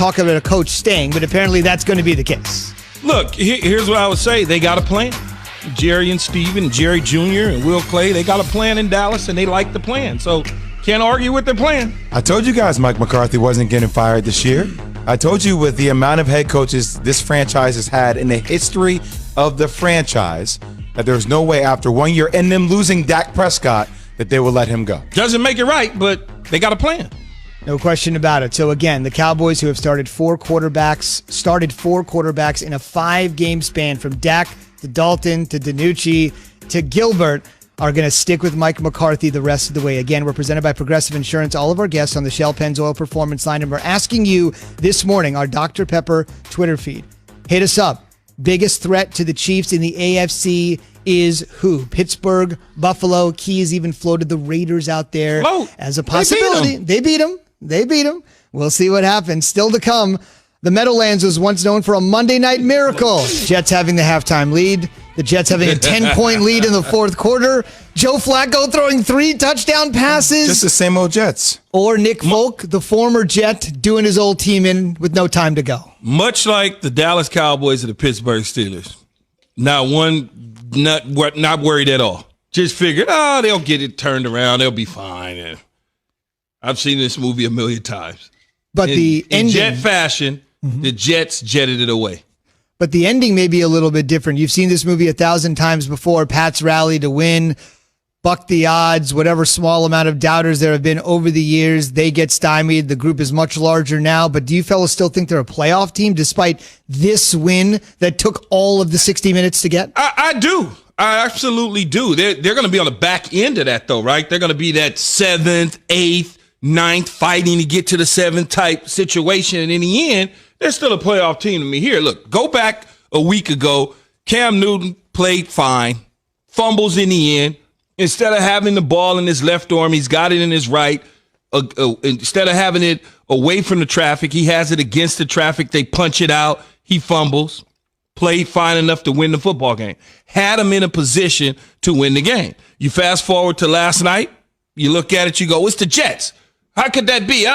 talk about a coach staying, but apparently that's going to be the case. Look, here's what I would say. They got a plan. Jerry and Steven, Jerry Jr. and Will Clay, they got a plan in Dallas, and they like the plan. So can't argue with their plan. I told you guys Mike McCarthy wasn't getting fired this year. I told you with the amount of head coaches this franchise has had in the history of the franchise that there's no way after 1 year and them losing Dak Prescott that they will let him go. Doesn't make it right, but they got a plan. No question about it. So again, the Cowboys, who have started four quarterbacks in a 5-game span, from Dak to Dalton to DiNucci to Gilbert, are going to stick with Mike McCarthy the rest of the way. Again, we're presented by Progressive Insurance. All of our guests on the Shell Pennzoil Performance Line, and we're asking you this morning, our Dr. Pepper Twitter feed. Hit us up. Biggest threat to the Chiefs in the AFC is who? Pittsburgh, Buffalo. Key has even floated the Raiders out there as a possibility. They beat them. We'll see what happens. Still to come, the Meadowlands was once known for a Monday night miracle. Jets having the halftime lead. The Jets having a 10-point lead in the fourth quarter. Joe Flacco throwing 3 touchdown passes. Just the same old Jets. Or Nick Folk, the former Jet, doing his old team in with no time to go. Much like the Dallas Cowboys and the Pittsburgh Steelers. Not worried at all. Just figured, they'll get it turned around. They'll be fine. And I've seen this movie a million times. But in Jet fashion, the Jets jetted it away. But the ending may be a little bit different. You've seen this movie 1,000 times before. Pats rally to win, buck the odds, whatever small amount of doubters there have been over the years. They get stymied. The group is much larger now. But do you fellas still think they're a playoff team despite this win that took all of the 60 minutes to get? I do. I absolutely do. They're going to be on the back end of that, though, right? They're going to be that 7th, 8th, 9th, fighting to get to the 7th type situation. And in the end, they're still a playoff team to me. Here, look, go back a week ago. Cam Newton played fine. Fumbles in the end. Instead of having the ball in his left arm, he's got it in his right. Instead of having it away from the traffic, he has it against the traffic. They punch it out. He fumbles. Played fine enough to win the football game. Had him in a position to win the game. You fast forward to last night. You look at it, you go, it's the Jets. How could that be?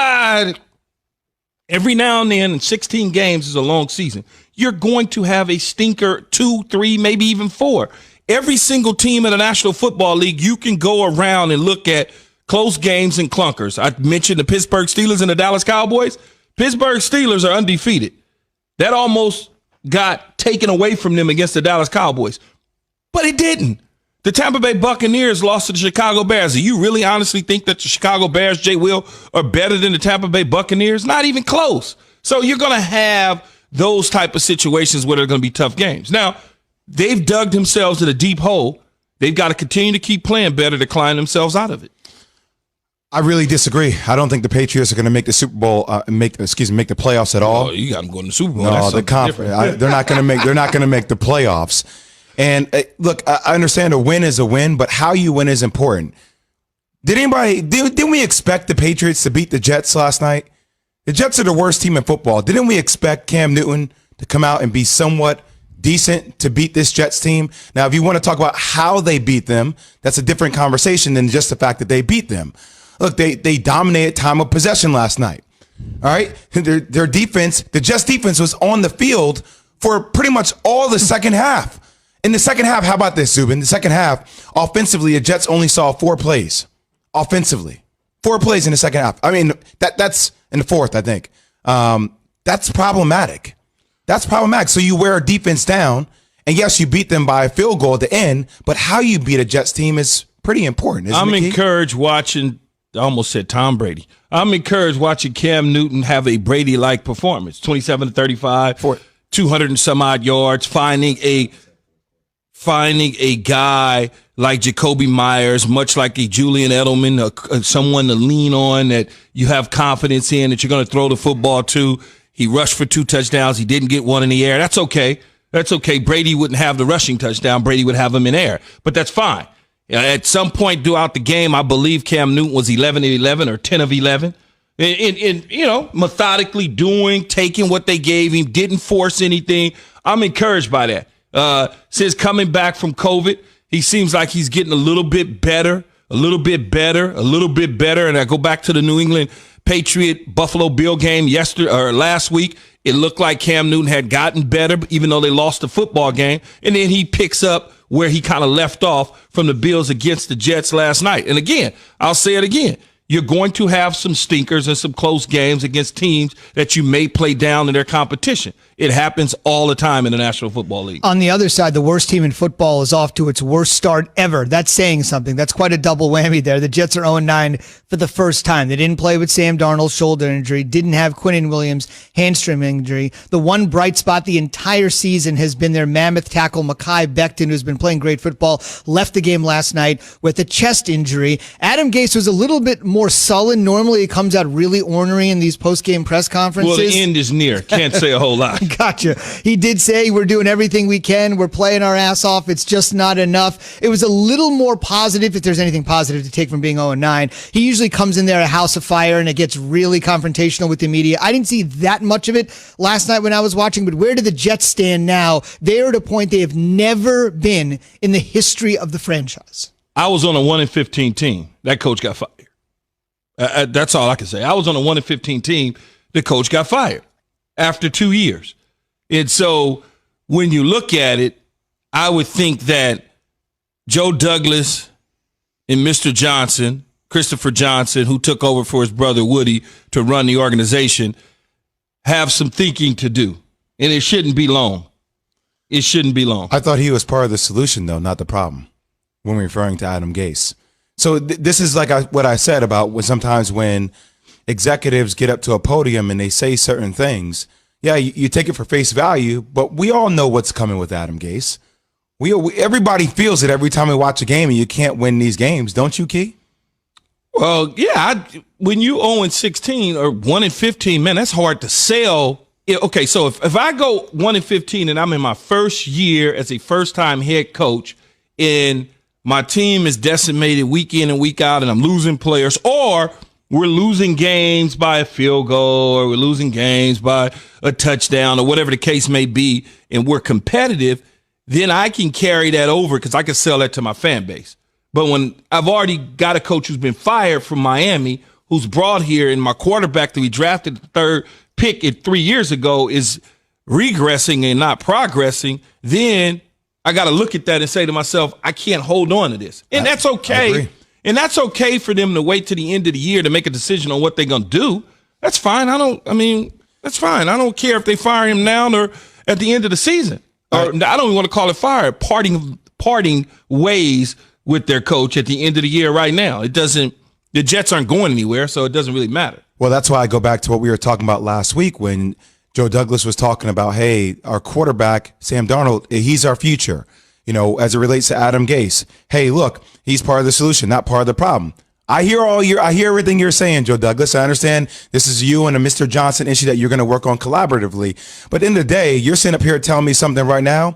Every now and then, in 16 games is a long season, you're going to have a stinker, 2, 3, maybe even 4. Every single team in the National Football League, you can go around and look at close games and clunkers. I mentioned the Pittsburgh Steelers and the Dallas Cowboys. Pittsburgh Steelers are undefeated. That almost got taken away from them against the Dallas Cowboys. But it didn't. The Tampa Bay Buccaneers lost to the Chicago Bears. Do you really honestly think that the Chicago Bears, Jay Will, are better than the Tampa Bay Buccaneers? Not even close. So you're going to have those type of situations where they're going to be tough games. Now, they've dug themselves in a deep hole. They've got to continue to keep playing better to climb themselves out of it. I really disagree. I don't think the Patriots are going to make the Super Bowl, make the playoffs at all. Oh, you got them going to the Super Bowl. No, the conference. They're not going to make the playoffs. And look, I understand a win is a win, but how you win is important. Didn't we expect the Patriots to beat the Jets last night? The Jets are the worst team in football. Didn't we expect Cam Newton to come out and be somewhat decent to beat this Jets team? Now, if you want to talk about how they beat them, that's a different conversation than just the fact that they beat them. Look, they dominated time of possession last night. All right? Their defense, the Jets defense was on the field for pretty much all the second half. In the second half, how about this, Zubin? The second half, offensively, the Jets only saw 4 plays. Offensively. 4 plays in the second half. I mean, that's in the fourth, I think. That's problematic. That's problematic. So you wear a defense down, and yes, you beat them by a field goal at the end, but how you beat a Jets team is pretty important, isn't it? I'm encouraged watching, I almost said Tom Brady. I'm encouraged watching Cam Newton have a Brady-like performance. 27 to 35, 200 and some odd yards, finding a guy like Jacoby Myers, much like a Julian Edelman, someone to lean on that you have confidence in, that you're going to throw the football to. He rushed for 2 touchdowns. He didn't get one in the air. That's okay. That's okay. Brady wouldn't have the rushing touchdown. Brady would have him in air. But that's fine. At some point throughout the game, I believe Cam Newton was 11 of 11 or 10 of 11. In methodically taking what they gave him, didn't force anything. I'm encouraged by that. Since coming back from COVID, he seems like he's getting a little bit better. And I go back to the New England Patriot Buffalo Bill game last week, it looked like Cam Newton had gotten better, even though they lost the football game. And then he picks up where he kind of left off from the Bills against the Jets last night. And again, I'll say it again. You're going to have some stinkers and some close games against teams that you may play down in their competition. It happens all the time in the National Football League. On the other side, the worst team in football is off to its worst start ever. That's saying something. That's quite a double whammy there. The Jets are 0-9 for the first time. They didn't play with Sam Darnold's shoulder injury, didn't have Quinnen Williams' hamstring injury. The one bright spot the entire season has been their mammoth tackle, Mekhi Becton, who's been playing great football, left the game last night with a chest injury. Adam Gase was a little bit more sullen. Normally, it comes out really ornery in these post-game press conferences. Well, the end is near. Can't say a whole lot. Gotcha. He did say we're doing everything we can. We're playing our ass off. It's just not enough. It was a little more positive, if there's anything positive to take from being 0-9. He usually comes in there a house of fire and it gets really confrontational with the media. I didn't see that much of it last night when I was watching, but where do the Jets stand now? They are at a point they have never been in the history of the franchise. I was on a 1-15 team. That coach got fired. That's all I can say. I was on a 1-15 team. The coach got fired after 2 years. And so when you look at it, I would think that Joe Douglas and Mr. Johnson, Christopher Johnson, who took over for his brother Woody to run the organization, have some thinking to do. And it shouldn't be long. It shouldn't be long. I thought he was part of the solution, though, not the problem, when referring to Adam Gase. So this is like what I said about sometimes when executives get up to a podium and they say certain things. Yeah, you take it for face value, but we all know what's coming with Adam Gase. Everybody feels it every time we watch a game, and you can't win these games, don't you, Key? Well, yeah. When you 0-16 or 1-15, man, that's hard to sell. Okay, so if I go 1-15 and I'm in my first year as a first-time head coach, and my team is decimated week in and week out, and I'm losing players, or we're losing games by a field goal, or we're losing games by a touchdown, or whatever the case may be, and we're competitive, then I can carry that over because I can sell that to my fan base. But when I've already got a coach who's been fired from Miami, who's brought here, and my quarterback that we drafted the third pick 3 years ago is regressing and not progressing, then I got to look at that and say to myself, I can't hold on to this. And that's okay. And that's okay for them to wait to the end of the year to make a decision on what they're going to do. That's fine. That's fine. I don't care if they fire him now or at the end of the season. Or I don't even want to call it fire. Parting ways with their coach at the end of the year right now. The Jets aren't going anywhere, so it doesn't really matter. Well, that's why I go back to what we were talking about last week when Joe Douglas was talking about, hey, our quarterback, Sam Darnold, he's our future. You know, as it relates to Adam Gase. Hey, look, he's part of the solution, not part of the problem. I hear everything you're saying, Joe Douglas. I understand this is you and a Mr. Johnson issue that you're going to work on collaboratively. But in the day, you're sitting up here telling me something right now.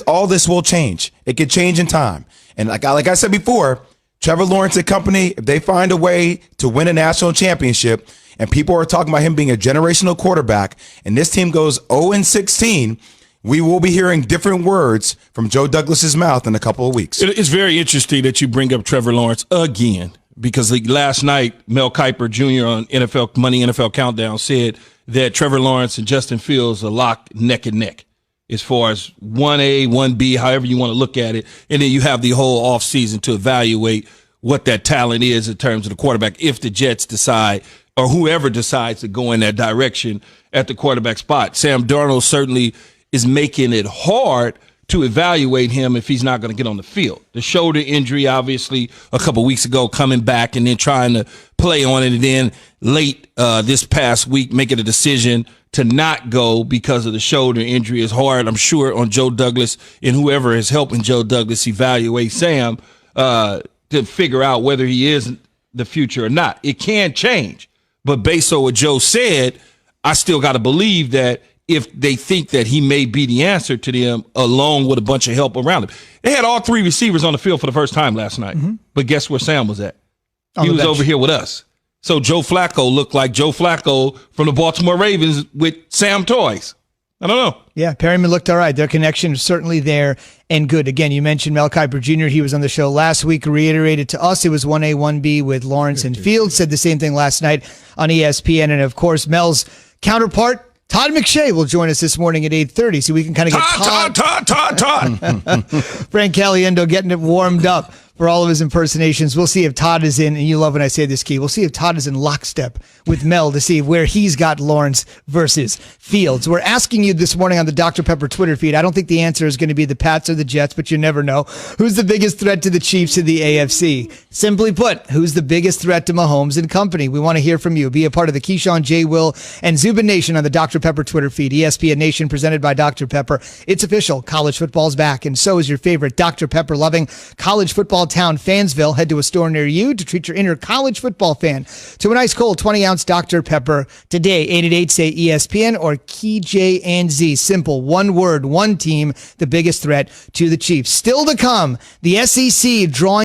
All this will change. It could change in time. And like I said before, Trevor Lawrence and company, if they find a way to win a national championship, and people are talking about him being a generational quarterback, and this team goes 0-16, we will be hearing different words from Joe Douglas's mouth in a couple of weeks. It's very interesting that you bring up Trevor Lawrence again, because last night, Mel Kiper Jr. on NFL Countdown said that Trevor Lawrence and Justin Fields are locked neck and neck as far as 1A, 1B, however you want to look at it. And then you have the whole offseason to evaluate what that talent is in terms of the quarterback if the Jets decide or whoever decides to go in that direction at the quarterback spot. Sam Darnold certainly is making it hard to evaluate him if he's not going to get on the field. The shoulder injury, obviously, a couple weeks ago, coming back and then trying to play on it, and then late this past week making a decision to not go because of the shoulder injury is hard, I'm sure, on Joe Douglas and whoever is helping Joe Douglas evaluate Sam to figure out whether he is the future or not. It can change, but based on what Joe said, I still got to believe that if they think that he may be the answer to them, along with a bunch of help around him. They had all three receivers on the field for the first time last night. Mm-hmm. But guess where Sam was at? He was over here with us. So Joe Flacco looked like Joe Flacco from the Baltimore Ravens with Sam toys. I don't know. Yeah, Perryman looked all right. Their connection is certainly there and good. Again, you mentioned Mel Kiper Jr. He was on the show last week, reiterated to us it was 1A, 1B with Lawrence and Fields. Said the same thing last night on ESPN. And, of course, Mel's counterpart, Todd McShay, will join us this morning at 8:30, so we can kind of get Todd. Frank Caliendo getting it warmed up for all of his impersonations. We'll see if Todd is in, and you love when I say this, Key. We'll see if Todd is in lockstep with Mel to see where he's got Lawrence versus Fields. We're asking you this morning on the Dr. Pepper Twitter feed. I don't think the answer is going to be the Pats or the Jets, but you never know. Who's the biggest threat to the Chiefs in the AFC? Simply put, who's the biggest threat to Mahomes and company? We want to hear from you. Be a part of the Keyshawn, J. Will, and Zubin Nation on the Dr. Pepper Twitter feed. ESPN Nation presented by Dr. Pepper. It's official. College football's back, and so is your favorite Dr. Pepper loving college football town, Fansville. Head to a store near you to treat your inner college football fan to an ice cold 20-ounce Dr. Pepper today. 888-SAY-ESPN or Key J and Z. Simple. One word, one team, the biggest threat to the Chiefs. Still to come, the SEC drawing